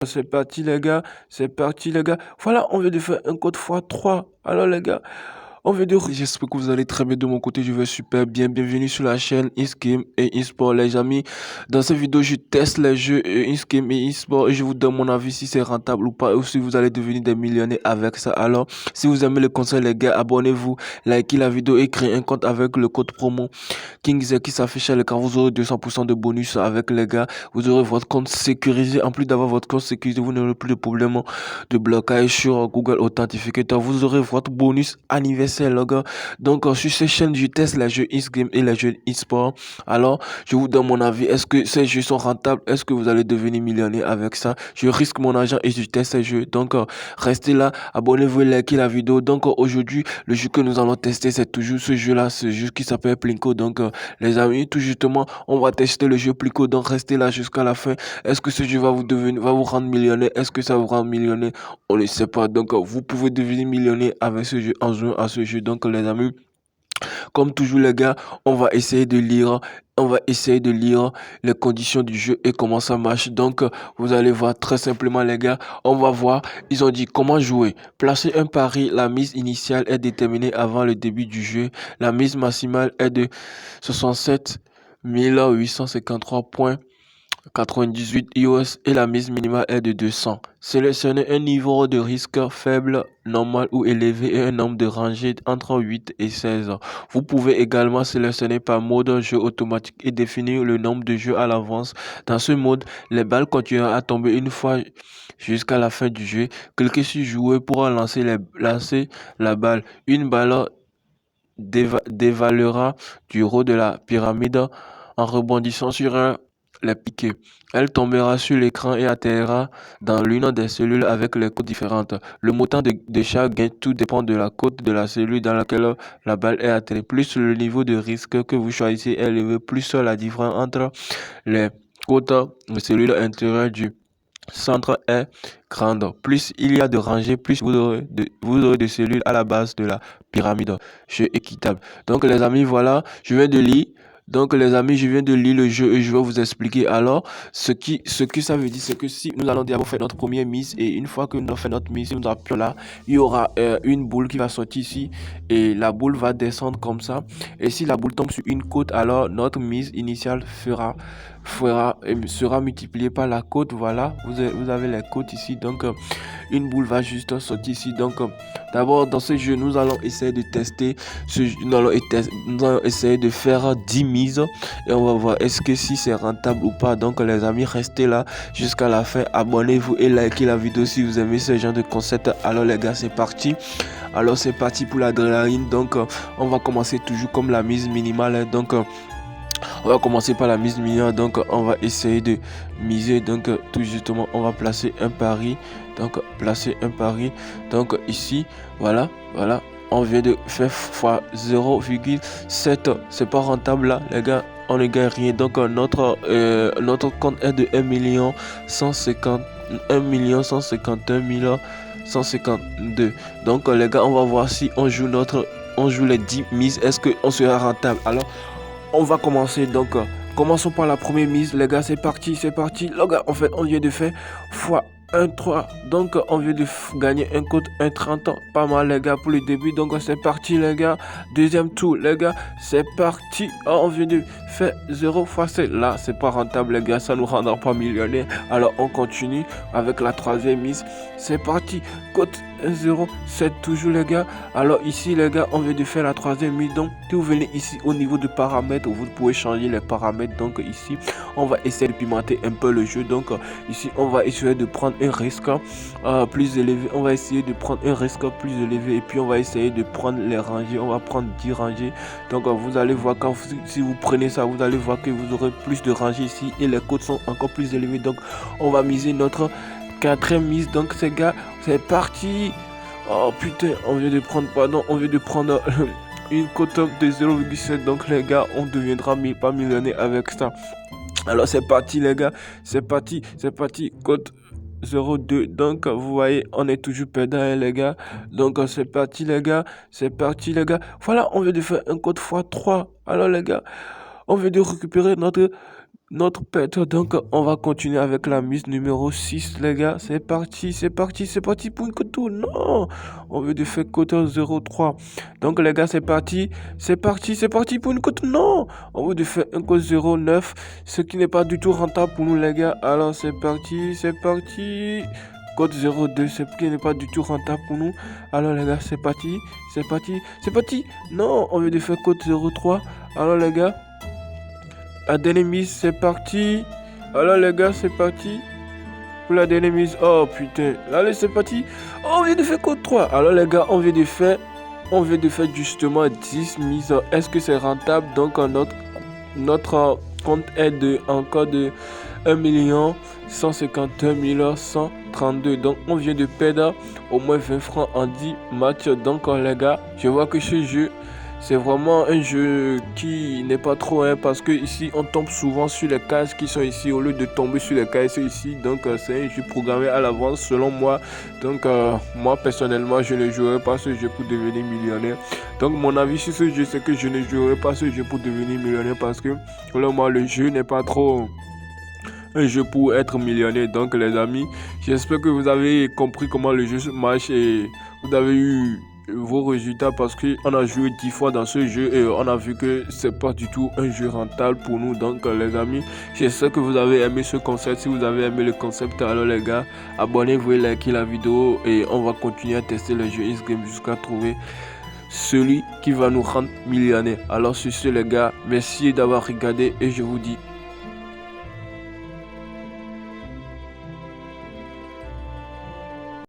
C'est parti les gars, c'est parti les gars. Voilà, on vient de faire un code x3. Alors les gars, on vient de... J'espère que vous allez très bien de mon côté, je vais super bien. Bienvenue sur la chaîne Insgame et eSport les amis. Dans cette vidéo, je teste les jeux Insgame et eSport et je vous donne mon avis si c'est rentable ou pas, ou si vous allez devenir des millionnaires avec ça. Alors, si vous aimez le conseil les gars, abonnez-vous, likez la vidéo et créez un compte avec le code promo KingZ qui s'affiche à l'écran. Vous aurez 200% de bonus avec les gars. Vous aurez votre compte sécurisé. En plus d'avoir votre compte sécurisé, vous n'aurez plus de problème de blocage sur Google Authentificator. Vous aurez votre bonus anniversaire, les gars. Donc, sur cette chaîne, je teste les jeux X-Game et les jeux e-sport. Alors, je vous donne mon avis. Est-ce que ces jeux sont rentables? Est-ce que vous allez devenir millionnaire avec ça? Je risque mon argent et je teste ces jeux. Donc, restez là. Abonnez-vous et likez la vidéo. Donc, aujourd'hui, le jeu que nous allons tester, c'est toujours ce jeu-là, ce jeu qui s'appelle Plinko. Donc, les amis, tout justement, on va tester le jeu Plinko. Donc, restez là jusqu'à la fin. Est-ce que ce jeu va vous rendre millionnaire? Est-ce que ça vous rend millionnaire? On ne sait pas. Donc, vous pouvez devenir millionnaire avec ce jeu, en jouant à ce jeu. Donc, les amis, comme toujours, les gars, on va essayer de lire. On va essayer de lire les conditions du jeu et comment ça marche. Donc, vous allez voir très simplement, les gars. On va voir. Ils ont dit comment jouer. Placer un pari. La mise initiale est déterminée avant le début du jeu. La mise maximale est de 67 853 points. 98 iOS et la mise minimale est de 200. Sélectionnez un niveau de risque faible, normal ou élevé et un nombre de rangées entre 8 et 16. Vous pouvez également sélectionner par mode jeu automatique et définir le nombre de jeux à l'avance. Dans ce mode, les balles continueront à tomber une fois jusqu'à la fin du jeu. Cliquez sur jouer pour lancer la balle. Une balle dévalera du haut de la pyramide en rebondissant sur les piquets. Elle tombera sur l'écran et atterrira dans l'une des cellules avec les codes différentes. Le montant de chaque gain, tout dépend de la cote de la cellule dans laquelle la balle est atterrie. Plus le niveau de risque que vous choisissez est élevé, plus la différence entre les cotes de cellules intérieures du centre est grande. Plus il y a de rangées, plus vous aurez de cellules à la base de la pyramide. Jeu équitable. Donc les amis, voilà, je viens de lire. Donc les amis, je viens de lire le jeu et je vais vous expliquer. Alors, ce que ça veut dire, c'est que si nous allons d'abord faire notre première mise et une fois que nous avons fait notre mise, nous appuyons là, il y aura une boule qui va sortir ici et la boule va descendre comme ça. Et si la boule tombe sur une côte, alors notre mise initiale sera multipliée par la côte. Voilà, vous avez les côtes ici. Donc, une boule va juste sortir ici. Donc, d'abord, dans ce jeu, nous allons essayer de tester. Nous allons essayer de faire 10 mises et on va voir est-ce que si c'est rentable ou pas. Donc, les amis, restez là jusqu'à la fin. Abonnez-vous et likez la vidéo si vous aimez ce genre de concept. Alors, les gars, c'est parti. Alors, c'est parti pour l'adrénaline. Donc, on va commencer toujours comme la mise minimale. Donc, on va commencer par la mise minimale. Donc, on va essayer de miser. Donc, tout justement, on va placer un pari. Donc, placer un pari. Donc, ici, voilà. On vient de faire fois 0,7. C'est pas rentable là, les gars. On ne gagne rien. Donc, notre compte est de 1 150 1 151 Donc, les gars, on va voir si on joue les 10 mises. Est-ce qu'on sera rentable? Alors, on va commencer. Donc, commençons par la première mise, les gars. C'est parti. Les gars, en fait, on vient de faire fois 1,3. Donc, on vient de gagner un code 1,30. Pas mal, les gars, pour le début. Donc, c'est parti, les gars. Deuxième tour, les gars. C'est parti. On vient de faire 0 fois 7. Là, c'est pas rentable, les gars. Ça nous rendra pas millionnaire. Alors, on continue avec la troisième mise. C'est parti. Code 1,07 toujours, les gars. Alors, ici, les gars, on vient de faire la troisième mise. Donc, si vous venez ici au niveau de paramètres, vous pouvez changer les paramètres. Donc, ici, on va essayer de pimenter un peu le jeu. Donc, ici, on va essayer de prendre un risque plus élevé. On va essayer de prendre un risque plus élevé et puis on va essayer de prendre les rangées. On va prendre 10 rangées. Donc, vous allez voir si vous prenez ça, vous allez voir que vous aurez plus de rangées ici et les codes sont encore plus élevés. Donc, on va miser notre quatrième mise. Donc, ces gars, c'est parti. Oh putain, on vient de prendre une cote de 0,7. Donc, les gars, on deviendra pas millionnaire avec ça. Alors, c'est parti, les gars. C'est parti. Cote 0,2. Donc, vous voyez, on est toujours perdant, hein, les gars. Donc, c'est parti, les gars. Voilà, on vient de faire un code x3. Alors, les gars, on vient de récupérer notre notre pète. Donc, on va continuer avec la mise numéro 6, les gars. C'est parti, c'est parti, c'est parti pour une cote. Non, on veut de faire cote 0,3. Donc, les gars, c'est parti, c'est parti, c'est parti pour une cote. Non, on veut de faire un code 0,9, ce qui n'est pas du tout rentable pour nous, les gars. Alors, c'est parti, c'est parti. Code 0,2, ce qui n'est pas du tout rentable pour nous. Alors, les gars, c'est parti, c'est parti, c'est parti. Non, on veut de faire code 0,3. Alors, les gars. La dernière mise, c'est parti. Alors les gars, c'est parti. Pour la dernière mise. Oh putain. Allez, c'est parti. Oh, on vient de faire code 3. Alors les gars, on vient de faire justement 10 mises. Est-ce que c'est rentable? Donc notre compte est encore de 1 151 132. Donc on vient de perdre au moins 20 francs en 10 matchs. Donc les gars, je vois que ce jeu, c'est vraiment un jeu qui n'est pas trop, hein, parce que ici on tombe souvent sur les cases qui sont ici au lieu de tomber sur les cases ici. Donc c'est un jeu programmé à l'avance selon moi. Donc moi personnellement je ne jouerai pas ce jeu pour devenir millionnaire. Donc mon avis sur ce jeu, c'est que je ne jouerai pas ce jeu pour devenir millionnaire, parce que selon moi le jeu n'est pas trop un jeu pour être millionnaire. Donc les amis, j'espère que vous avez compris comment le jeu marche et vous avez eu vos résultats, parce qu'on a joué 10 fois dans ce jeu et on a vu que c'est pas du tout un jeu rentable pour nous. Donc les amis, j'espère que vous avez aimé ce concept. Si vous avez aimé le concept, alors les gars, abonnez-vous et likez la vidéo et on va continuer à tester le jeu X-Game jusqu'à trouver celui qui va nous rendre millionnaire. Alors sur ce les gars, merci d'avoir regardé et je vous dis